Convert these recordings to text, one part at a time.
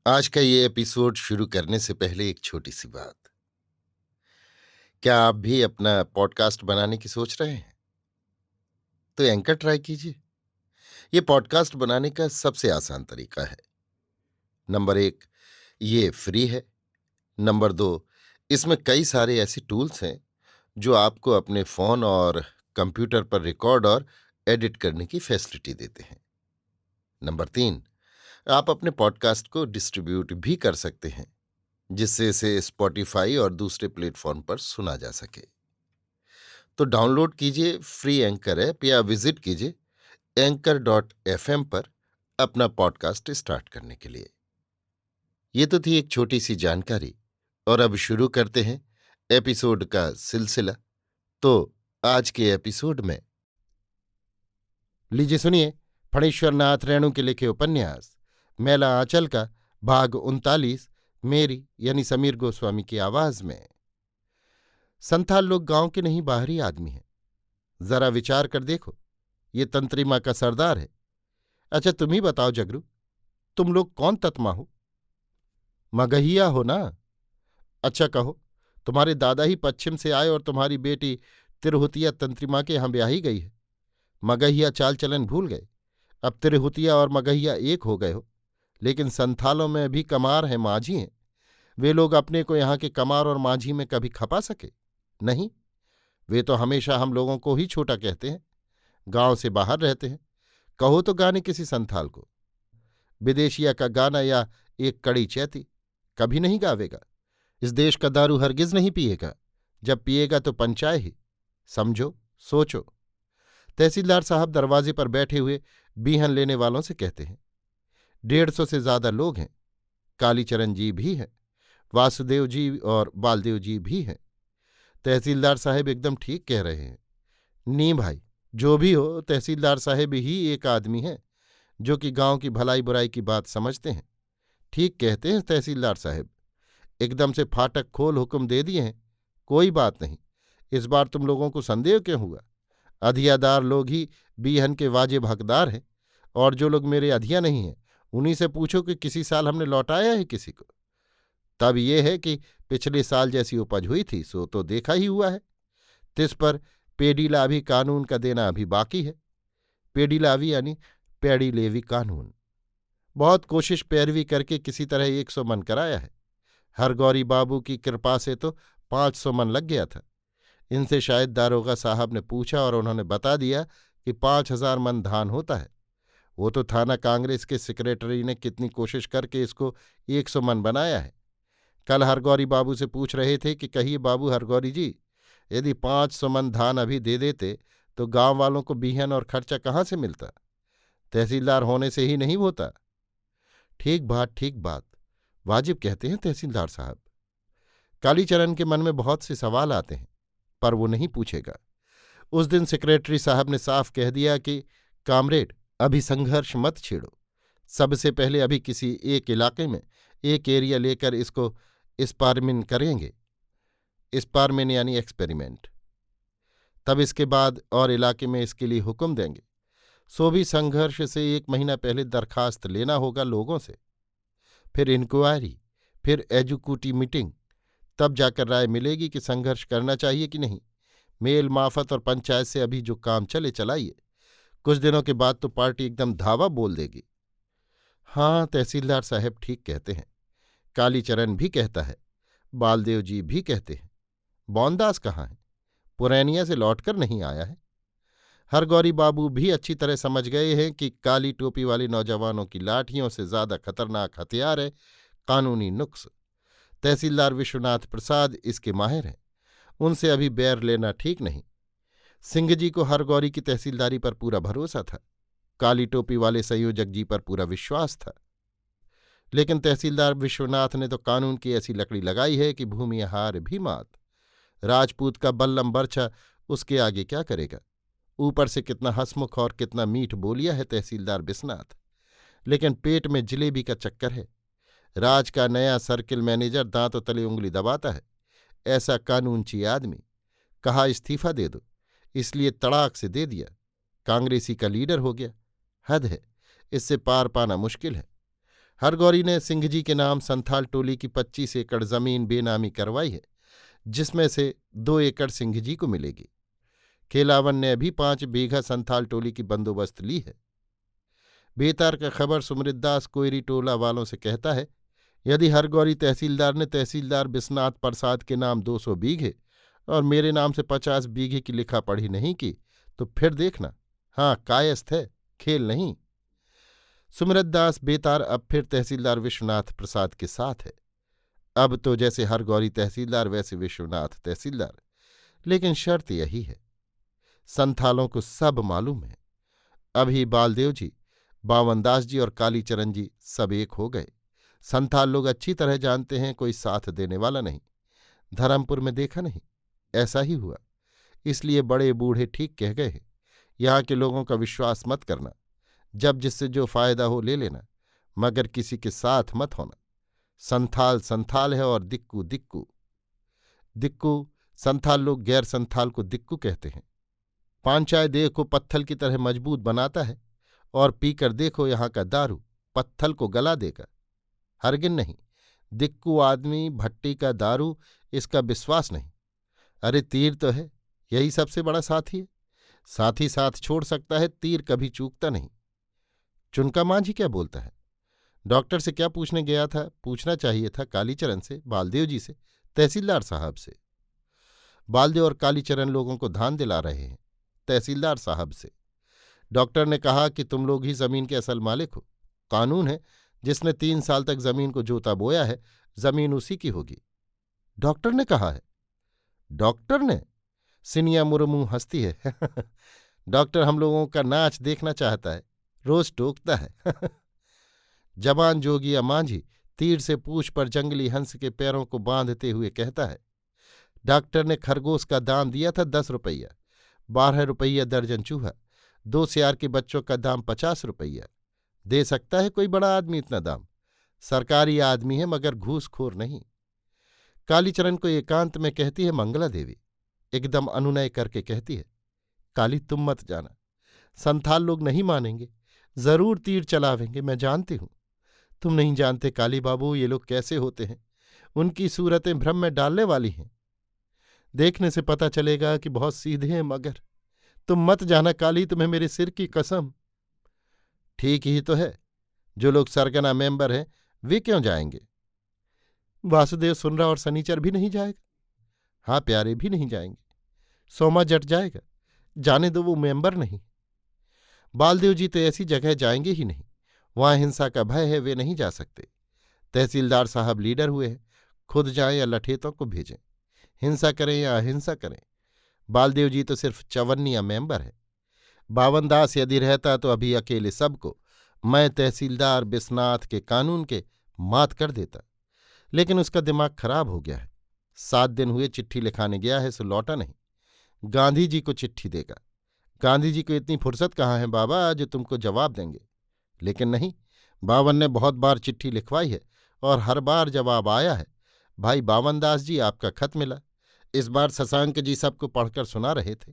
आज का ये एपिसोड शुरू करने से पहले एक छोटी सी बात। क्या आप भी अपना पॉडकास्ट बनाने की सोच रहे हैं? तो एंकर ट्राई कीजिए। ये पॉडकास्ट बनाने का सबसे आसान तरीका है। नंबर एक, ये फ्री है। नंबर दो, इसमें कई सारे ऐसे टूल्स हैं जो आपको अपने फोन और कंप्यूटर पर रिकॉर्ड और एडिट करने की फैसिलिटी देते हैं। नंबर तीन, आप अपने पॉडकास्ट को डिस्ट्रीब्यूट भी कर सकते हैं, जिससे इसे स्पॉटिफाई और दूसरे प्लेटफॉर्म पर सुना जा सके। तो डाउनलोड कीजिए फ्री एंकर ऐप या विजिट कीजिए anchor.fm पर अपना पॉडकास्ट स्टार्ट करने के लिए। ये तो थी एक छोटी सी जानकारी, और अब शुरू करते हैं एपिसोड का सिलसिला। तो आज के एपिसोड में लीजिए सुनिए फणीश्वर नाथ रेणु के लिखे उपन्यास मैला आंचल का भाग 39, मेरी यानी समीर गोस्वामी की आवाज में। संथाल लोग गांव के नहीं बाहरी आदमी हैं। जरा विचार कर देखो, ये तंत्रिमा का सरदार है। अच्छा तुम ही बताओ जगरू, तुम लोग कौन तत्मा हो? मगहिया हो ना? अच्छा कहो, तुम्हारे दादा ही पश्चिम से आए और तुम्हारी बेटी तिरहुतिया तंत्रिमा के यहाँ ब्याही गई है। मगहिया चाल चलन भूल गए। अब तिरहुतिया और मगहिया एक हो गए हो। लेकिन संथालों में भी कमार हैं, माझी हैं। वे लोग अपने को यहाँ के कमार और माझी में कभी खपा सके? नहीं। वे तो हमेशा हम लोगों को ही छोटा कहते हैं। गांव से बाहर रहते हैं। कहो तो गाने किसी संथाल को। विदेशिया का गाना या एक कड़ी चैती कभी नहीं गावेगा। इस देश का दारू हरगिज नहीं पिएगा। जब पिएगा तो पंचाए ही। समझो, सोचो। तहसीलदार साहब दरवाजे पर बैठे हुए बीहन लेने वालों से कहते हैं। 150 से ज्यादा लोग हैं। कालीचरण जी भी हैं, वासुदेव जी और बालदेव जी भी हैं। तहसीलदार साहब एकदम ठीक कह रहे हैं। नी भाई, जो भी हो, तहसीलदार साहब ही एक आदमी हैं जो कि गांव की भलाई बुराई की बात समझते हैं। ठीक कहते हैं तहसीलदार साहब। एकदम से फाटक खोल हुक्म दे दिए हैं। कोई बात नहीं, इस बार तुम लोगों को संदेह क्यों हुआ? अधियादार लोग ही बीहन के वाजिब हकदार हैं। और जो लोग मेरे अधिया नहीं हैं, उन्हीं से पूछो कि किसी साल हमने लौटाया है किसी को। तब ये है कि पिछले साल जैसी उपज हुई थी सो तो देखा ही हुआ है। तिस पर पेडीलावी कानून का देना अभी बाकी है। पेडीलावी यानी पैड़ी लेवी कानून। बहुत कोशिश पैरवी करके किसी तरह 100 मन कराया है। हरगौरी बाबू की कृपा से तो 500 मन लग गया था। इनसे शायद दारोगा साहब ने पूछा और उन्होंने बता दिया कि 5,000 मन धान होता है। वो तो थाना कांग्रेस के सेक्रेटरी ने कितनी कोशिश करके इसको 100 मन बनाया है। कल हरगौरी बाबू से पूछ रहे थे कि कहिए बाबू हरगौरी जी, यदि 500 मन धान अभी दे देते तो गांव वालों को बीहन और खर्चा कहाँ से मिलता? तहसीलदार होने से ही नहीं होता। ठीक बात, ठीक बात, वाजिब कहते हैं तहसीलदार साहब। कालीचरण के मन में बहुत से सवाल आते हैं, पर वो नहीं पूछेगा। उस दिन सेक्रेटरी साहब ने साफ कह दिया कि कामरेड, अभी संघर्ष मत छेड़ो। सबसे पहले अभी किसी एक इलाके में एक एरिया लेकर इसको स्पारमिन करेंगे। स्पारमिन यानी एक्सपेरिमेंट। तब इसके बाद और इलाके में इसके लिए हुक्म देंगे। सो भी संघर्ष से 1 महीना पहले दरखास्त लेना होगा लोगों से। फिर इंक्वायरी, फिर एजुकूटी मीटिंग। तब जाकर राय मिलेगी कि संघर्ष करना चाहिए कि नहीं। मेल माफत और पंचायत से अभी जो काम चले चलाइए। कुछ दिनों के बाद तो पार्टी एकदम धावा बोल देगी। हाँ, तहसीलदार साहब ठीक कहते हैं। कालीचरण भी कहता है, बालदेव जी भी कहते हैं। बौनदास कहाँ है? पुरैनिया से लौटकर नहीं आया है। हरगौरी बाबू भी अच्छी तरह समझ गए हैं कि काली टोपी वाले नौजवानों की लाठियों से ज्यादा खतरनाक हथियार है कानूनी नुक्स। तहसीलदार विश्वनाथ प्रसाद इसके माहिर हैं। उनसे अभी बैर लेना ठीक नहीं। सिंह जी को हरगौरी की तहसीलदारी पर पूरा भरोसा था। काली टोपी वाले संयोजक जी पर पूरा विश्वास था। लेकिन तहसीलदार विश्वनाथ ने तो कानून की ऐसी लकड़ी लगाई है कि भूमि हार भी मात। राजपूत का बल्लम बरछा उसके आगे क्या करेगा? ऊपर से कितना हंसमुख और कितना मीठ बोलिया है तहसीलदार बिस्नाथ, लेकिन पेट में जिलेबी का चक्कर है। राज का नया सर्किल मैनेजर दांतों तले उंगली दबाता है। ऐसा कानूनची आदमी। कहा इस्तीफा दे दो, इसलिए तड़ाक से दे दिया। कांग्रेसी का लीडर हो गया। हद है, इससे पार पाना मुश्किल है। हरगौरी ने सिंह जी के नाम संथाल टोली की 25 एकड़ जमीन बेनामी करवाई है, जिसमें से 2 एकड़ सिंह जी को मिलेगी। केलावन ने भी 5 बीघा संथाल टोली की बंदोबस्त ली है। बेतार का खबर सुमृतदास कोयरी टोला वालों से कहता है, यदि हरगौरी तहसीलदार ने तहसीलदार बिस्नाथ प्रसाद के नाम 200 बीघे और मेरे नाम से 50 बीघे की लिखा पढ़ी नहीं की तो फिर देखना। हाँ, कायस्थ है, खेल नहीं। सुमृतदास बेतार अब फिर तहसीलदार विश्वनाथ प्रसाद के साथ है। अब तो जैसे हरगौरी तहसीलदार वैसे विश्वनाथ तहसीलदार, लेकिन शर्त यही है, संथालों को सब मालूम है। अभी बालदेव जी, बावनदास जी और कालीचरण जी सब एक हो गए। संथाल लोग अच्छी तरह जानते हैं कोई साथ देने वाला नहीं। धर्मपुर में देखा नहीं, ऐसा ही हुआ। इसलिए बड़े बूढ़े ठीक कह गए हैं, यहाँ के लोगों का विश्वास मत करना। जब जिससे जो फायदा हो ले लेना, मगर किसी के साथ मत होना। संथाल संथाल है और दिक्कू दिक्कू। दिक्कू संथाल लोग गैर संथाल को दिक्कू कहते हैं। पांचाय देह को पत्थल की तरह मजबूत बनाता है और पीकर देखो यहाँ का दारू पत्थल को गला देगा। हरगिन नहीं, दिक्कू आदमी भट्टी का दारू, इसका विश्वास नहीं। अरे तीर तो है, यही सबसे बड़ा साथी है। साथी साथ छोड़ सकता है, तीर कभी चूकता नहीं। चुनका मांझी क्या बोलता है? डॉक्टर से क्या पूछने गया था? पूछना चाहिए था कालीचरण से, बालदेव जी से, तहसीलदार साहब से। बालदेव और कालीचरण लोगों को धान दिला रहे हैं तहसीलदार साहब से। डॉक्टर ने कहा कि तुम लोग ही जमीन के असल मालिक हो। कानून है, जिसने 3 साल तक जमीन को जोता बोया है, जमीन उसी की होगी। डॉक्टर ने कहा है? डॉक्टर ने? सिनिया मुर्मू हंसती है। डॉक्टर हम लोगों का नाच देखना चाहता है, रोज टोकता है। जवान जोगिया मांझी तीर से पूंछ पर जंगली हंस के पैरों को बांधते हुए कहता है, डॉक्टर ने खरगोश का दाम दिया था 10 रुपया, 12 रुपया दर्जन चूहा, 2 सियार के बच्चों का दाम 50 रुपया। दे सकता है कोई बड़ा आदमी इतना दाम? सरकारी आदमी है मगर घूसखोर नहीं। कालीचरण को एकांत में कहती है मंगला देवी, एकदम अनुनय करके कहती है, काली तुम मत जाना, संथाल लोग नहीं मानेंगे, जरूर तीर चलावेंगे, मैं जानती हूं। तुम नहीं जानते काली बाबू ये लोग कैसे होते हैं, उनकी सूरतें भ्रम में डालने वाली हैं। देखने से पता चलेगा कि बहुत सीधे हैं, मगर तुम मत जाना काली, तुम्हें मेरे सिर की कसम। ठीक ही तो है, जो लोग सरगना मेंबर हैं वे क्यों जाएंगे? वासुदेव सुनरा और सनीचर भी नहीं जाएगा? हाँ, प्यारे भी नहीं जाएंगे। सोमा जट जाएगा? जाने दो, वो मेंबर नहीं। बालदेव जी तो ऐसी जगह जाएंगे ही नहीं, वहां हिंसा का भय है, वे नहीं जा सकते। तहसीलदार साहब लीडर हुए हैं, खुद जाएं या लठेतों को भेजें, हिंसा करें या अहिंसा करें। बालदेव जी तो सिर्फ चवन्निया मेंबर है। बावनदास यदि रहता तो अभी अकेले सबको, मैं तहसीलदार बिस्नाथ के कानून के, मात कर देता। लेकिन उसका दिमाग खराब हो गया है। 7 दिन हुए चिट्ठी लिखाने गया है, सो लौटा नहीं। गांधी जी को चिट्ठी देगा। गांधी जी को इतनी फुर्सत कहाँ है बाबा जो तुमको जवाब देंगे? लेकिन नहीं, बावन ने बहुत बार चिट्ठी लिखवाई है और हर बार जवाब आया है, भाई बावनदास जी आपका खत मिला। इस बार शशांक जी सबको पढ़कर सुना रहे थे।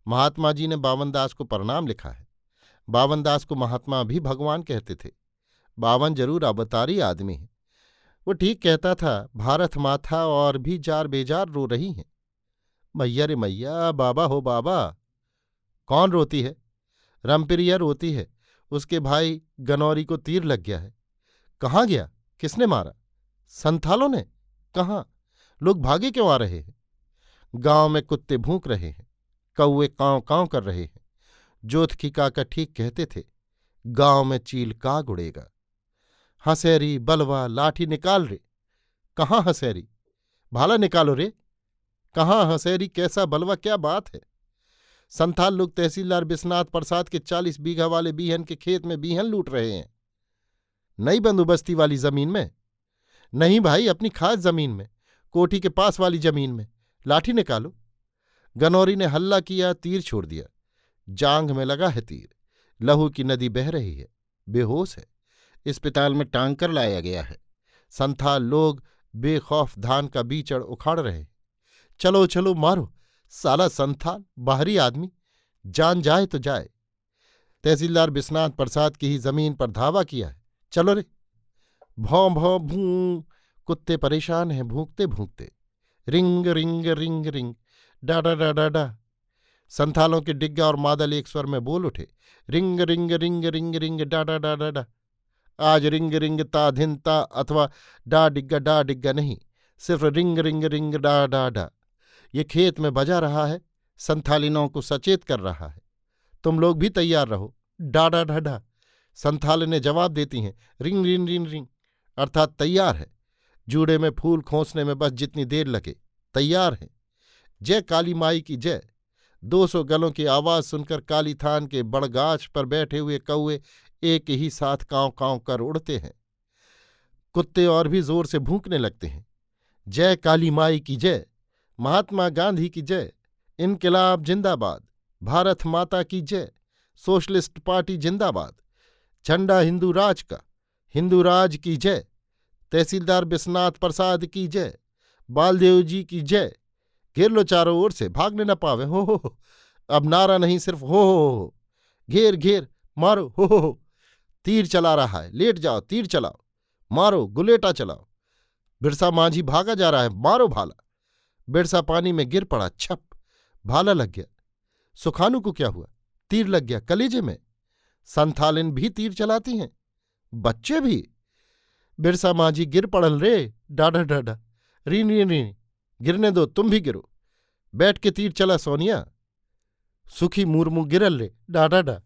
महात्मा जी ने बावनदास को प्रणाम लिखा है। बावनदास को महात्मा भी भगवान कहते थे। बावन जरूर अवतारी आदमी है। वो ठीक कहता था, भारत माथा और भी जार बेजार रो रही हैं। मैया रे मैया, बाबा हो बाबा। कौन रोती है? रमपिरिया रोती है, उसके भाई गनौरी को तीर लग गया है। कहाँ गया? किसने मारा? संथालों ने? कहाँ? लोग भागे क्यों आ रहे हैं? गांव में कुत्ते भूंक रहे हैं, कौवे कांव कांव कर रहे हैं। जोतखी काका ठीक कहते थे, गांव में चील काग उड़ेगा। हंसेरी बलवा लाठी निकाल रे। कहाँ हंसेरी? भाला निकालो रे। कहाँ हंसेरी? कैसा बलवा? क्या बात है? संथाल लोग तहसीलदार बिस्नाथ प्रसाद के 40 बीघा वाले बीहन के खेत में बीहन लूट रहे हैं। नई बंदोबस्ती वाली जमीन में? नहीं भाई, अपनी खास जमीन में, कोठी के पास वाली जमीन में। लाठी निकालो। गनौरी ने हल्ला किया, तीर छोड़ दिया। जांघ में लगा है तीर, लहू की नदी बह रही है, बेहोश है। अस्पताल में टांग कर लाया गया है। संथाल लोग बेखौफ धान का बीचड़ उखाड़ रहे हैं। चलो चलो मारो, साला संथाल, बाहरी आदमी, जान जाए तो जाए। तहसीलदार बिस्नाथ प्रसाद की ही जमीन पर धावा किया है, चलो रे। भौं भौं भूं। कुत्ते परेशान हैं भूंकते भूंकते। रिंग रिंग रिंग रिंग, डा डा डा डा डा। संथालों के डिग्गा और मादल एक स्वर में बोल उठे, ring ring ring ring ring, डा डा डा डा डा। आज रिंग रिंग ता धिन ता अथवा डा डिग्गा नहीं, सिर्फ रिंग रिंग रिंग डा डा डा। ये खेत में बजा रहा है, संथालिनों को सचेत कर रहा है। तुम लोग भी तैयार रहो, डा डा डा डा। संथालिनें जवाब देती हैं, रिंग रिंग रिंग रिंग, अर्थात तैयार है। जूड़े में फूल खोसने में बस जितनी देर लगे, तैयार है। जय काली माई की जय। 200 गलों की आवाज सुनकर काली थान के बड़गाछ पर बैठे हुए कौए एक ही साथ कांव कांव कर उड़ते हैं। कुत्ते और भी जोर से भूंकने लगते हैं। जय काली माई की जय, महात्मा गांधी की जय, इनकिलाब जिंदाबाद, भारत माता की जय, सोशलिस्ट पार्टी जिंदाबाद, झंडा हिंदू राज का, हिंदू राज की जय, तहसीलदार बिस्नाथ प्रसाद की जय, बालदेव जी की जय। घेर लो चारों ओर से, भागने न पावे, हो। अब नारा नहीं, सिर्फ हो। घेर घेर, मारो, हो। तीर चला रहा है, लेट जाओ, तीर चलाओ, मारो, गुलेटा चलाओ। बिरसा मांझी भागा जा रहा है, मारो भाला। बिरसा पानी में गिर पड़ा, छप, भाला लग गया। सुखानू को क्या हुआ? तीर लग गया कलेजे में। संथालिन भी तीर चलाती हैं, बच्चे भी। बिरसा मांझी गिर पड़ल रे, डाढ़ा डाढ़ा, रीन रीन रीन, गिरने दो, तुम भी गिरो। बैठ के तीर चला सोनिया। सुखी मुर्मू गिरल रे, डाढ़ा डा,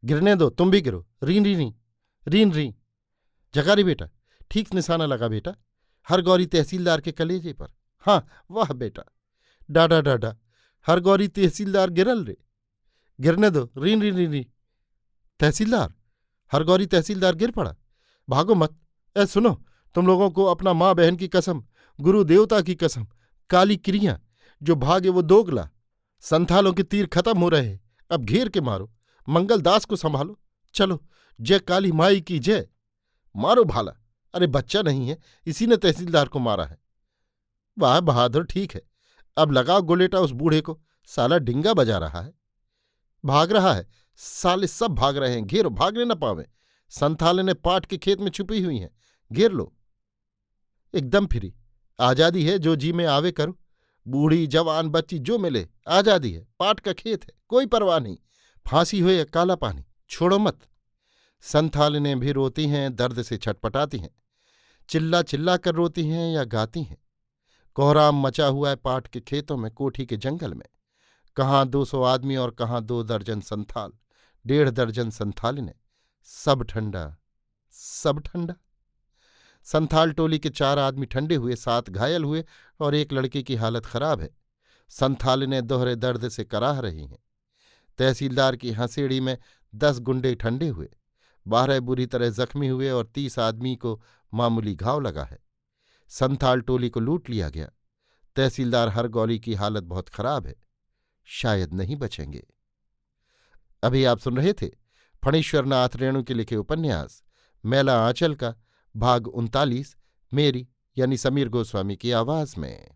गिरने दो, तुम भी गिरो, रीन रीन रीन रीन। जगारी बेटा, ठीक निशाना लगा बेटा, हर गौरी तहसीलदार के कलेजे पर। हाँ वाह बेटा, डाढ़ा डाढ़ा, हर गौरी तहसीलदार गिरल रे, गिरने दो, रीन रीन रीन। तहसीलदार, हर गौरी तहसीलदार गिर पड़ा, भागो मत। ए सुनो, तुम लोगों को अपना माँ बहन की कसम, गुरु देवता की कसम, काली क्रिया, जो भागे वो दोगला। संथालों के तीर खत्म हो रहे, अब घेर के मारो, मंगल दास को संभालो। चलो, जय काली माई की जय। मारो भाला। अरे बच्चा नहीं है, इसी ने तहसीलदार को मारा है। वाह बहादुर, ठीक है, अब लगाओ गोलेटा उस बूढ़े को, साला डिंगा बजा रहा है, भाग रहा है। साले सब भाग रहे हैं, घेरो, भागने न पावे। संथालिनें पाट के खेत में छुपी हुई हैं, घेर लो। एकदम फ्री, आजादी है, जो जी में आवे करो। बूढ़ी जवान बच्ची जो मिले, आजादी है। पाट का खेत है, कोई परवाह नहीं। फांसी हो या काला पानी, छोड़ो मत। संथालिनें भी रोती हैं, दर्द से छटपटाती हैं, चिल्ला चिल्ला कर रोती हैं या गाती हैं। कोहराम मचा हुआ है पाट के खेतों में, कोठी के जंगल में। कहाँ 200 आदमी और कहाँ 2 दर्जन संथाल, 1.5 दर्जन संथालिनें। सब ठंडा, सब ठंडा। संथाल टोली के 4 आदमी ठंडे हुए, 7 घायल हुए और एक लड़के की हालत खराब है। संथालिनें दोहरे दर्द से कराह रही हैं। तहसीलदार की हंसेड़ी में 10 गुंडे ठंडे हुए, 12 बुरी तरह जख्मी हुए और 30 आदमी को मामूली घाव लगा है। संथाल टोली को लूट लिया गया। तहसीलदार हरगौली की हालत बहुत खराब है, शायद नहीं बचेंगे। अभी आप सुन रहे थे फणीश्वर नाथ रेणु के लिखे उपन्यास मैला आंचल का भाग 39, मेरी यानी समीर गोस्वामी की आवाज में।